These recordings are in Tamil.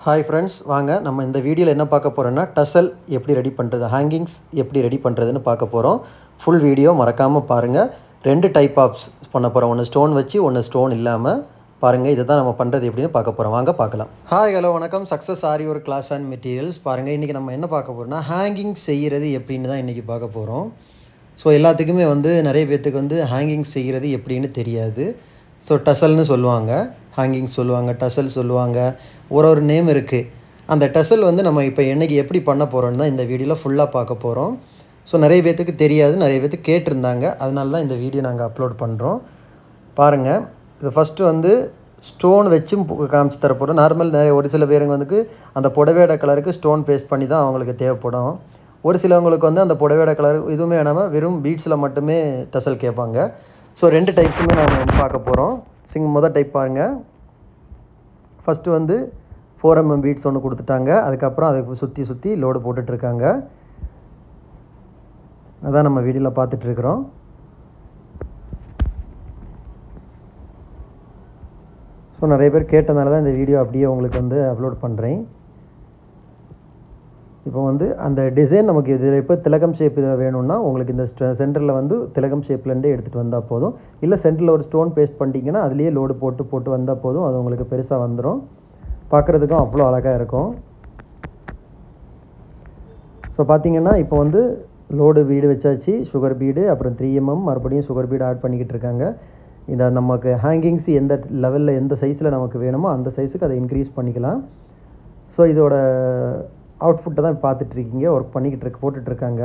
ஹாய் ஃப்ரெண்ட்ஸ், வாங்க நம்ம இந்த வீடியோவில் என்ன பார்க்க போகிறோன்னா டசல் எப்படி ரெடி பண்ணுறது, ஹேங்கிங்ஸ் எப்படி ரெடி பண்ணுறதுன்னு பார்க்க போகிறோம். ஃபுல் வீடியோ மறக்காமல் பாருங்கள். 2 டைப் ஆஃப்ஸ் பண்ண போகிறோம். ஒன்று ஸ்டோன் வச்சு, ஒன்று ஸ்டோன் இல்லாமல். பாருங்கள், இதை தான் நம்ம பண்ணுறது எப்படின்னு பார்க்க போகிறோம். வாங்க பார்க்கலாம். ஹாய், ஹலோ, வணக்கம். சக்ஸஸ் ஆரி ஒரு கிளாஸ் அண்ட் மெட்டீரியல்ஸ். பாருங்கள், இன்றைக்கி நம்ம என்ன பார்க்க போகிறோம்னா ஹேங்கிங் செய்கிறது எப்படின்னு தான் இன்றைக்கி பார்க்க போகிறோம். ஸோ எல்லாத்துக்குமே நிறைய பேர்த்துக்கு ஹேங்கிங் செய்கிறது எப்படின்னு தெரியாது. ஸோ டசல்னு சொல்லுவாங்க, ஹேங்கிங் சொல்லுவாங்க, டசல் சொல்லுவாங்க, ஒரு நேம் இருக்குது. அந்த டசல் நம்ம இப்போ என்றைக்கு எப்படி பண்ண போகிறோன்னு தான் இந்த வீடியோவில் ஃபுல்லாக பார்க்க போகிறோம். ஸோ நிறைய பேர்த்துக்கு தெரியாது, நிறைய பேர்த்துக்கு கேட்டிருந்தாங்க. அதனால தான் இந்த வீடியோ நாங்கள் அப்லோட் பண்ணுறோம். பாருங்கள், இது ஃபஸ்ட்டு ஸ்டோன் வச்சும் காமிச்சு தர போகிறோம். நார்மல் ஒரு சில பேருங்க அந்த புடவையோட கலருக்கு ஸ்டோன் பேஸ்ட் பண்ணி தான் அவங்களுக்கு தேவைப்படும். ஒரு சிலவங்களுக்கு அந்த புடவையோட கலர் எதுவுமே வேணாமல் வெறும் பீட்ஸில் மட்டுமே டசல் கேட்பாங்க. ஸோ 2 டைப்ஸுமே நாம் பார்க்க போகிறோம். முதல் டைப் பாருங்கள். ஃபஸ்ட்டு 4mm பீட்ஸ் ஒன்று கொடுத்துட்டாங்க. அதுக்கப்புறம் அதுக்கு சுற்றி லோடு போட்டுட்ருக்காங்க. அதான் நம்ம வீடியோவில் பார்த்துட்ருக்குறோம். ஸோ நிறைய பேர் கேட்டனால தான் இந்த வீடியோ அப்படியே உங்களுக்கு அப்லோட் பண்ணுறேன். இப்போ அந்த டிசைன் நமக்கு இதில் இப்போ திலகம் ஷேப் இதில் வேணும்னா உங்களுக்கு இந்த சென்டரில் திலகம் ஷேப்லேருந்தே எடுத்துகிட்டு வந்தால் போதும். இல்லை சென்டரில் ஒரு ஸ்டோன் பேஸ்ட் பண்ணிட்டீங்கன்னா அதுலேயே லோடு போட்டு வந்தால் போதும். அது உங்களுக்கு பெருசாக வந்துடும். பார்க்குறதுக்கும் அவ்வளோ அழகாக இருக்கும். ஸோ பார்த்திங்கன்னா இப்போ லோடு பீடு வச்சாச்சு, சுகர் பீடு, அப்புறம் 3mm மறுபடியும் சுகர் பீடு ஆட் பண்ணிக்கிட்டு இருக்காங்க. இந்த நமக்கு ஹேங்கிங்ஸ் எந்த லெவலில் எந்த சைஸில் நமக்கு வேணுமோ அந்த சைஸுக்கு அதை இன்க்ரீஸ் பண்ணிக்கலாம். ஸோ இதோட அவுட்புட்டை தான் பார்த்துட்ருக்கீங்க, ஒர்க் போட்டுட்ருக்காங்க.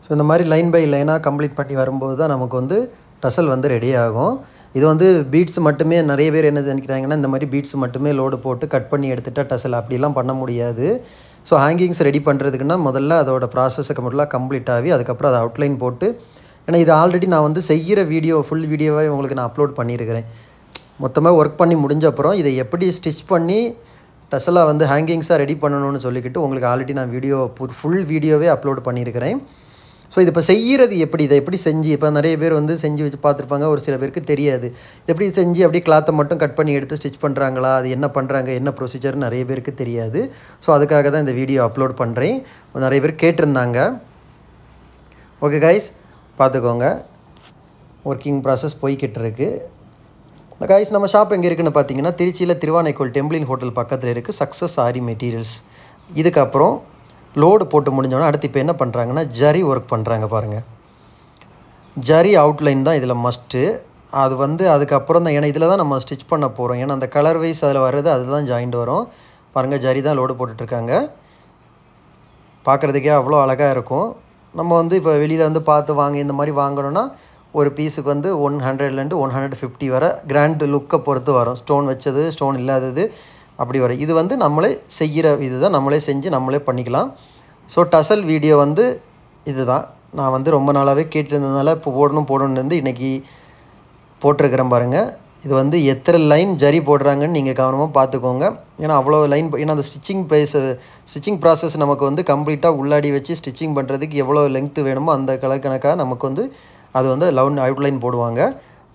ஸோ இந்த மாதிரி லைன் பை லைனாக கம்ப்ளீட் பண்ணி வரும்போது தான் நமக்கு டசல் ரெடி ஆகும். இது பீட்ஸ் மட்டுமே நிறைய பேர் என்ன நினைக்கிறாங்கன்னா இந்த மாதிரி பீட்ஸ் மட்டுமே லோடு போட்டு கட் பண்ணி எடுத்துகிட்டா டசல் அப்படிலாம் பண்ண முடியாது. ஸோ ஹேங்கிங்ஸ் ரெடி பண்ணுறதுக்குன்னா முதல்ல அதோட ப்ராசஸுக்கு முதல்ல கம்ப்ளீட் ஆகி அதுக்கப்புறம் அதை அவுட்லைன் போட்டு, ஏன்னா இது ஆல்ரெடி நான் செய்கிற ஃபுல் வீடியோவாக உங்களுக்கு நான் அப்லோட் பண்ணியிருக்கிறேன். மொத்தமாக ஒர்க் பண்ணி முடிஞ்ச அப்புறம் இதை எப்படி ஸ்டிச் பண்ணி டசலாக ஹேங்கிங்ஸாக ரெடி பண்ணணும்னு சொல்லிக்கிட்டு உங்களுக்கு ஆல்ரெடி நான் ஃபுல் வீடியோவே அப்லோட் பண்ணியிருக்கிறேன். ஸோ இது இப்போ செய்கிறது எப்படி, இதை எப்படி செஞ்சு இப்போ நிறைய பேர் செஞ்சு வச்சு பார்த்துருப்பாங்க. ஒரு சில பேருக்கு தெரியாது எப்படி செஞ்சு அப்படியே கிளாத்தை மட்டும் கட் பண்ணி எடுத்து ஸ்டிச் பண்ணுறாங்களா, அது என்ன பண்ணுறாங்க, என்ன ப்ரொசீஜர்னு நிறைய பேருக்கு தெரியாது. ஸோ அதுக்காக தான் இந்த வீடியோ அப்லோட் பண்ணுறேன். நிறைய பேர் கேட்டிருந்தாங்க. ஓகே கைஸ், பார்த்துக்கோங்க, ஒர்க்கிங் ப்ராசஸ் போய்கிட்டு இருக்குது. கைஸ், நம்ம ஷாப் எங்கே இருக்குதுன்னு பார்த்தீங்கன்னா திருச்சியில் திருவானைக்கோள் டெம்பிளின் ஹோட்டல் பக்கத்தில் இருக்குது சக்ஸஸ் ஆரி மெட்டீரியல்ஸ். இதுக்கப்புறம் லோடு போட்டு முடிஞ்சோன்னா அடுத்து இப்போ என்ன பண்ணுறாங்கன்னா ஜரி ஒர்க் பண்ணுறாங்க. பாருங்கள், ஜரி அவுட்லைன் தான் இதில் மஸ்ட்டு. அது அதுக்கப்புறம் தான், ஏன்னா இதில் தான் நம்ம ஸ்டிச் பண்ண போகிறோம். ஏன்னா அந்த கலர் வைஸ் அதில் வர்றது அதுதான் ஜாயிண்ட் வரும். பாருங்கள், ஜரி தான் லோடு போட்டுட்ருக்காங்க. பார்க்குறதுக்கே அவ்வளோ அழகாக இருக்கும். நம்ம இப்போ வெளியில் பார்த்து வாங்க இந்த மாதிரி வாங்கணுன்னா ஒரு பீஸுக்கு 100லேருந்து 150 வரை கிராண்ட் லுக்கை பொறுத்து வரும். ஸ்டோன் வச்சது, ஸ்டோன் இல்லாதது, அப்படி வரும். இது நம்மளே செய்கிற இது தான், நம்மளே செஞ்சு நம்மளே பண்ணிக்கலாம். ஸோ டசல் வீடியோ இது தான். நான் ரொம்ப நாளாகவே கேட்டிருந்ததுனால இப்போ போடணுன்னு இன்றைக்கி போட்டிருக்கிறேன். பாருங்கள், இது எத்தனை லைன் ஜரி போடுறாங்கன்னு நீங்கள் கவனமாக பார்த்துக்கோங்க. ஏன்னா அவ்வளோ லைன், ஏன்னா அந்த ஸ்டிச்சிங் ப்ராசஸ் நமக்கு கம்ப்ளீட்டாக உள்ளாடி வச்சு ஸ்டிச்சிங் பண்ணுறதுக்கு எவ்வளோ லெங்க்த்து வேணுமோ அந்த கணக்காக நமக்கு அது அவுட்லைன் போடுவாங்க.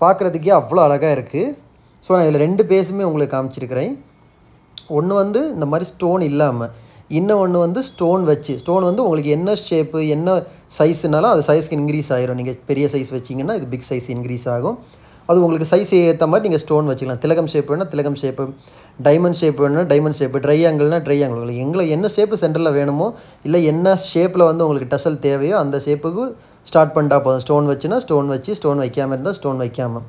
பார்க்குறதுக்கே அவ்வளோ அழகாக இருக்குது. ஸோ நான் இதில் 2 பேஸுமே உங்களுக்கு காமிச்சிருக்கிறேன். ஒன்று இந்த மாதிரி ஸ்டோன் இல்லாமல், இன்னொன்று ஸ்டோன் வச்சு. ஸ்டோன் உங்களுக்கு என்ன ஷேப்பு என்ன சைஸுனாலும் அது சைஸ்க்கு இன்க்ரீஸ் ஆகிரும். நீங்கள் பெரிய சைஸ் வச்சிங்கன்னா இது பிக் சைஸ் இன்க்ரீஸ் ஆகும். அது உங்களுக்கு சைஸ் ஏற்ற மாதிரி நீங்கள் ஸ்டோன் வச்சுக்கலாம். திலகம் ஷேப் வேணுன்னா திலகம் ஷேப்பு, டைமண்ட் ஷேப் வேணுன்னா டைமண்ட் ஷேப்பு, ட்ரையாங்கிள்னா ட்ரையாங்கிள். உங்களுக்கு என்ன ஷேப்பு சென்டரில் வேணுமோ, இல்லை என்ன ஷேப்பில் உங்களுக்கு டசல் தேவையோ அந்த ஷேப்புக்கு ஸ்டார்ட் பண்ணிட்டா போதும். ஸ்டோன் வச்சுன்னா ஸ்டோன் வச்சு, ஸ்டோன் வைக்காமல் இருந்தால் ஸ்டோன் வைக்காமல்.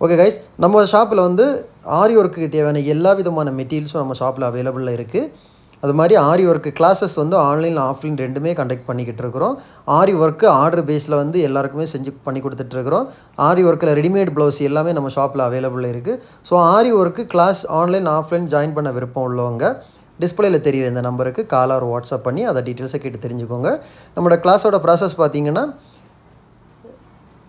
ஓகே கைஸ், நம்ம ஷாப்பில் ஆரி ஒர்க்குக்கு தேவையான எல்லா விதமான மெட்டீரியல்ஸும் நம்ம ஷாப்பில் அவைலபிளாக இருக்குது. அது மாதிரி ஆரி ஒர்க்கு கிளாஸஸ் ஆன்லைன் ஆஃப்லைன் 2மே கண்டக்ட் பண்ணிக்கிட்டு இருக்கிறோம். ஆரி ஒர்க்கு ஆர்டர் பேஸில் எல்லாருக்குமே செஞ்சு பண்ணி கொடுத்துட்ருக்குறோம். ஆரி ஒர்க்கில் ரெடிமேட் ப்ளவுஸ் எல்லாமே நம்ம ஷாப்பில் அவைலபிளாக இருக்குது. So aari work class online offline join பண்ண விருப்பம் உள்ளவங்க டிஸ்பிளேயில் தெரியுற இந்த நம்பருக்கு கால் ஆர் வாட்ஸ்அப் பண்ணி அதை டீட்டெயில்ஸை கேட்டு தெரிஞ்சுக்கோங்க. நம்மளோட கிளாஸோட ப்ராசஸ் பார்த்திங்கன்னா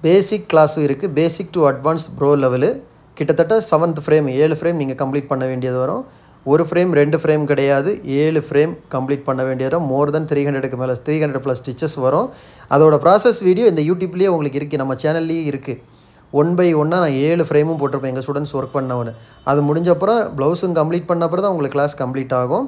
பேசிக் கிளாஸும் இருக்குது. Basic to advance bro level. கிட்டத்தட்ட 7th ஃப்ரேம் 7 ஃப்ரேம் நீங்கள் கம்ப்ளீட் பண்ண வேண்டியது வரும். ஒரு ஃப்ரேம் 2 ஃப்ரேம் கிடையாது, 7 ஃப்ரேம் கம்ப்ளீட் பண்ண வேண்டியது வரும். மோர் தென் 300க்கு மேலே 300+ ஸ்டிச்சஸ் வரும். அதோட ப்ராசஸ் வீடியோ இந்த யூடியூப்லேயே உங்களுக்கு இருக்குது, நம்ம சேனல்லேயே இருக்குது. ஒன் பை ஒன்னாக நான் 7 ஃப்ரேமும் போட்டிருப்பேன் எங்கள் ஸ்டூடெண்ட்ஸ் ஒர்க் பண்ணவனு. அது முடிஞ்ச அப்புறம் ப்ளவுஸும் கம்ப்ளீட் பண்ண அப்புறம் தான் உங்களுக்கு கிளாஸ் கம்ப்ளீட் ஆகும்.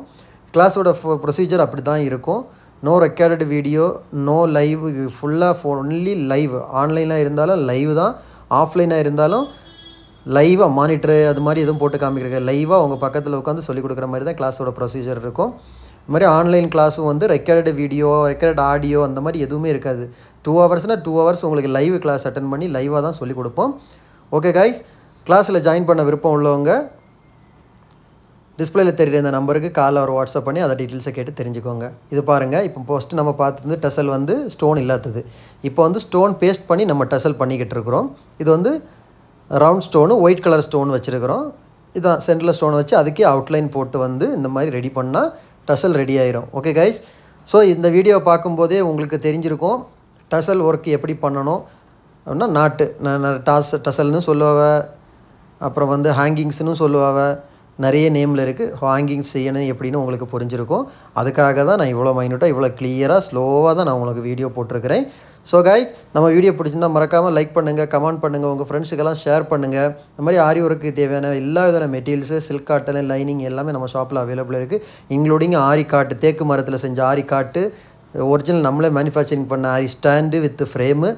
கிளாஸோட ப்ரொசீஜர் அப்படி தான் இருக்கும். No recorded video, no live, ஃபுல்லாக ஒன்லி லைவ். ஆன்லைனாக இருந்தாலும் லைவ் தான், ஆஃப்லைனாக இருந்தாலும் லைவாக மானிட்டரு அது மாதிரி எதுவும் போட்டு காமிக்கிறது, லைவாக உங்கள் பக்கத்தில் உட்காந்து சொல்லிக் கொடுக்குற மாதிரி தான் கிளாஸோட ப்ரொசீஜர் இருக்கும். இது மாதிரி ஆன்லைன் கிளாஸும் வந்து ரெக்கார்டு வீடியோ, ரெக்கார்டு ஆடியோ அந்த மாதிரி எதுவுமே இருக்காது. 2 ஹவர்ஸ்னால் 2 ஹவர்ஸ் உங்களுக்கு லைவ் கிளாஸ் அட்டன் பண்ணி லைவாக தான் சொல்லிக் கொடுப்போம். ஓகே கைஸ், கிளாஸில் ஜாயின் பண்ண விருப்பம் உள்ளவங்க டிஸ்பிளேயில் தெரியுற இந்த நம்பருக்கு கால் ஒரு வாட்ஸ்அப் பண்ணி அதை டீட்டெயில்ஸை கேட்டு தெரிஞ்சுக்கோங்க. இது பாருங்கள், இப்போ ஃபஸ்ட்டு நம்ம பார்த்தது டெசல் வந்து ஸ்டோன் இல்லாதது. இப்போ வந்து ஸ்டோன் பேஸ்ட் பண்ணி நம்ம டெசல் பண்ணிக்கிட்டு இருக்கிறோம். இது வந்து round stone, white colour stone வச்சுருக்கிறோம். இதான் சென்டரில் ஸ்டோன் வச்சு அதுக்கே அவுட்லைன் போட்டு வந்து இந்த மாதிரி ரெடி பண்ணால் டசல் ரெடி ஆயிரும். ஓகே கைஸ், ஸோ இந்த வீடியோ பார்க்கும்போதே உங்களுக்கு தெரிஞ்சிருக்கும் டசல் ஒர்க் எப்படி பண்ணணும் அப்படின்னா. நாட்டு டசல்னு சொல்லுவாவ, அப்புறம் வந்து ஹேங்கிங்ஸ்னு சொல்லுவாவ, நிறைய நேமில் இருக்குது. ஹேங்கிங்ஸ் செய்யணும் எப்படின்னு உங்களுக்கு புரிஞ்சிருக்கும். அதுக்காக தான் நான் இவ்வளோ மைனூட்டாக இவ்வளோ கிளியராக ஸ்லோவாக தான் நான் உங்களுக்கு வீடியோ போட்டிருக்கிறேன். ஸோ கைஸ், நம்ம வீடியோ பிடிச்சிருந்தால் மறக்காமல் லைக் பண்ணுங்கள், கமெண்ட் பண்ணுங்கள், உங்கள் ஃப்ரெண்ட்ஸுக்கெல்லாம் ஷேர் பண்ணுங்கள். இந்த மாதிரி ஆரி ஒர்க்கு தேவையான எல்லா விதமான மெட்டீரியல்ஸு, சில்க் காட்டன், லைனிங் எல்லாமே நம்ம ஷாப்பில் அவைலபிள் இருக்குது. இன்க்ளூடிங் ஆரி காட்டு, தேக்கு மரத்தில் செஞ்ச ஆரி காட்டு, ஒரிஜினல் நம்மளே மேனுஃபேக்சரிங் பண்ண ஆரி ஸ்டாண்டு வித் ஃப்ரேமு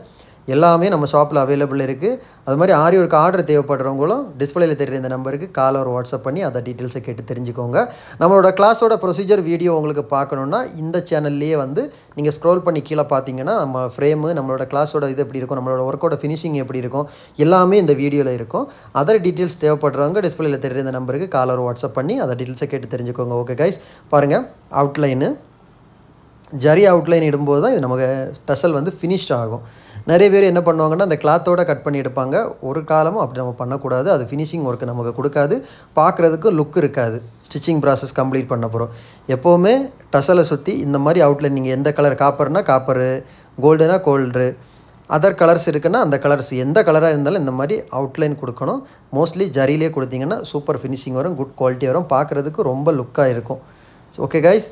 எல்லாமே நம்ம ஷாப்பில் அவைலபிள் இருக்குது. அது மாதிரி ஆரி ஒர்க் ஆர்டர் தேவைப்படுறவங்களும் டிஸ்பிளேயில் தெரியுற இந்த நம்பருக்கு கால் ஒரு வாட்ஸ்அப் பண்ணி அதை டீட்டெயில்ஸை கேட்டு தெரிஞ்சுக்கோங்க. நம்மளோட கிளாஸோட ப்ரொசீஜர் வீடியோ உங்களுக்கு பார்க்கணுன்னா இந்த சேனல்லையே வந்து நீங்கள் ஸ்க்ரோல் பண்ணி கீழே பார்த்தீங்கன்னா நம்ம ஃப்ரேமு, நம்மளோட கிளாஸோட இது எப்படி இருக்கும், நம்மளோட ஒர்க்கோட ஃபினிஷிங் எப்படி இருக்கும் எல்லாமே இந்த வீடியோவில் இருக்கும். அதர் டீட்டெயில்ஸ் தேவைப்படுறவங்க டிஸ்பிளேயில் தெரியுற இந்த நம்பருக்கு கால் ஒரு வாட்ஸ்அப் பண்ணி அதை டீட்டெயில்ஸை கேட்டு தெரிஞ்சுக்கோங்க. ஓகே கைஸ், பாருங்கள் அவுட்லைனு ஜரி அவுட்லைன் இடும்போது தான் இது நமக்கு டசல் வந்து ஃபினிஷ்ட் ஆகும். நிறைய பேர் என்ன பண்ணுவாங்கன்னா அந்த கிளாத்தோடு கட் பண்ணி எடுப்பாங்க. ஒரு காலமும் அப்படி நம்ம பண்ணக்கூடாது. அது ஃபினிஷிங் ஒர்க்கு நமக்கு கொடுக்காது, பார்க்குறதுக்கு லுக் இருக்காது. ஸ்டிச்சிங் ப்ராசஸ் கம்ப்ளீட் பண்ண போகிறோம். எப்போவுமே டசலை சுற்றி இந்த மாதிரி அவுட்லைன் நீங்கள் எந்த கலர், காப்பர்னால் காப்பரு, கோல்டுனா கோல்டு, அதர் கலர்ஸ் இருக்குன்னா அந்த கலர்ஸ் எந்த கலராக இருந்தாலும் இந்த மாதிரி அவுட்லைன் கொடுக்கணும். மோஸ்ட்லி ஜரியிலே கொடுத்தீங்கன்னா சூப்பர் ஃபினிஷிங் வரும், குட் குவாலிட்டி வரும், பார்க்குறதுக்கு ரொம்ப லுக்காக இருக்கும். ஓகே கைஸ்,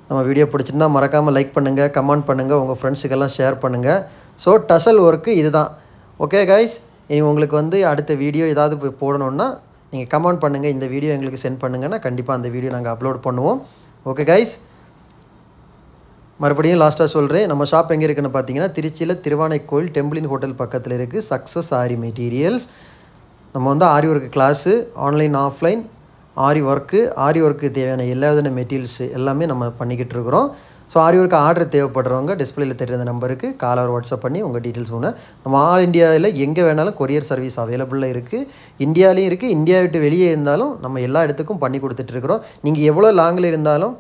நம்ம வீடியோ பிடிச்சிருந்தா மறக்காமல் லைக் பண்ணுங்கள், கமெண்ட் பண்ணுங்கள், உங்கள் ஃப்ரெண்ட்ஸுக்கெல்லாம் ஷேர் பண்ணுங்கள். ஸோ டசல் ஒர்க்கு இது தான். ஓகே கைஸ், இனி உங்களுக்கு வந்து அடுத்த வீடியோ ஏதாவது போடணுன்னா நீங்கள் கமெண்ட் பண்ணுங்கள், இந்த வீடியோ எங்களுக்கு சென்ட் பண்ணுங்கன்னா கண்டிப்பாக அந்த வீடியோ நாங்கள் அப்லோட் பண்ணுவோம். ஓகே கைஸ், மறுபடியும் லாஸ்ட்டாக சொல்கிறேன், நம்ம ஷாப் எங்கே இருக்குதுன்னு பார்த்தீங்கன்னா திருச்சியில் திருவானைக்கோயில் டெம்பிளின் ஹோட்டல் பக்கத்தில் இருக்குது. சக்ஸஸ் ஆரி மெட்டீரியல்ஸ். நம்ம வந்து ஆரி ஒர்க்கு கிளாஸு, ஆன்லைன் ஆஃப்லைன் ஆரி ஒர்க்கு தேவையான எல்லா விதமான மெட்டீரியல்ஸு எல்லாமே நம்ம பண்ணிக்கிட்டு இருக்கிறோம். ஸோ ஆரி ஒர்க்கு ஆர்டர் தேவைப்படுறவங்க டிஸ்பிளேயில் தெரியுற நம்பருக்கு கால் ஒரு வாட்ஸ்அப் பண்ணி உங்கள் டீட்டெயில்ஸ் ஒன்று. நம்ம ஆல் இந்தியாவில் எங்கே வேணாலும் கொரியர் சர்வீஸ் அவைலபிளாக இருக்குது. இந்தியாவிலையும் இருக்குது, இந்தியா விட்டு வெளியே இருந்தாலும் நம்ம எல்லா இடத்துக்கும் பண்ணி கொடுத்துட்ருக்குறோம். நீங்கள் எவ்வளோ லாங்கில் இருந்தாலும்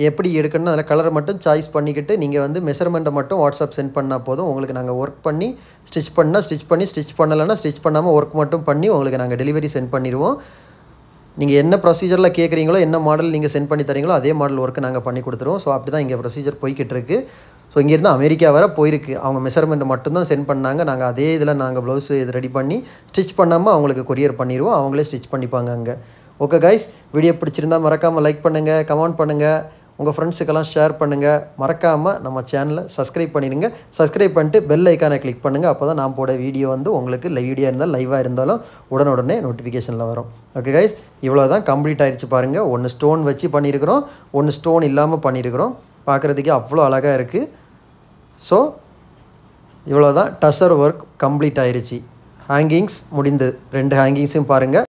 எப்படி எடுக்கணும் அதில் கலரை மட்டும் சாய்ஸ் பண்ணிக்கிட்டு நீங்கள் வந்து மெஷர்மெண்ட்டை மட்டும் வாட்ஸ்அப் சென்ட் பண்ணால் போதும். உங்களுக்கு நாங்கள் ஒர்க் பண்ணி ஸ்டிச் பண்ணி, ஸ்டிச் பண்ணலைன்னா ஸ்டிச் பண்ணாமல் ஒர்க் மட்டும் பண்ணி உங்களுக்கு நாங்கள் டெலிவரி சென்ட் பண்ணிடுவோம். நீங்கள் என்ன ப்ரொசீஜரில் கேட்குறீங்களோ, என்ன மாடல் நீங்கள் சென்ட் பண்ணி தரீங்களோ அதே மாடல் ஒர்க்கு நாங்கள் பண்ணி கொடுத்துருவோம். ஸோ அப்படி தான் இங்கே ப்ரொசீஜர் போய்கிட்டு இருக்குது. ஸோ இங்கேருந்து அமெரிக்கா வர போயிருக்கு. அவங்க மெஷர்மெண்ட் மட்டும்தான் சென்ட் பண்ணாங்க. நாங்கள் அதே இதில் நாங்கள் ப்ளவுஸு இது ரெடி பண்ணி ஸ்டிச் பண்ணாமல் அவங்களுக்கு கொரியர் பண்ணிடுவோம். அவங்களே ஸ்டிச் பண்ணிப்பாங்க அங்கே. ஓகே கைஸ், வீடியோ பிடிச்சிருந்தால் மறக்காமல் லைக் பண்ணுங்கள், கமெண்ட் பண்ணுங்கள், உங்கள் ஃப்ரெண்ட்ஸுக்கெல்லாம் ஷேர் பண்ணுங்கள். மறக்காமல் நம்ம சேனலை சப்ஸ்கிரைப் பண்ணிடுங்க. சப்ஸ்கிரைப் பண்ணிட்டு பெல் ஐக்கானை கிளிக் பண்ணுங்கள். அப்போ தான் நான் போட வீடியோ வந்து உங்களுக்கு வீடியோ இருந்தாலும் லைவாக இருந்தாலும் உடனே நோட்டிஃபிகேஷனில் வரும். ஓகே கைஸ், இவ்வளோ தான் கம்ப்ளீட் ஆகிடுச்சு பாருங்கள். ஒன்று ஸ்டோன் வச்சு பண்ணியிருக்கிறோம், ஒன்று ஸ்டோன் இல்லாமல் பண்ணியிருக்கிறோம். பார்க்குறதுக்கே அவ்வளோ அழகாக இருக்குது. ஸோ இவ்வளோ தான் டசர் ஒர்க் கம்ப்ளீட் ஆயிடுச்சு. ஹேங்கிங்ஸ் முடிந்தது. 2 ஹேங்கிங்ஸையும் பாருங்கள்.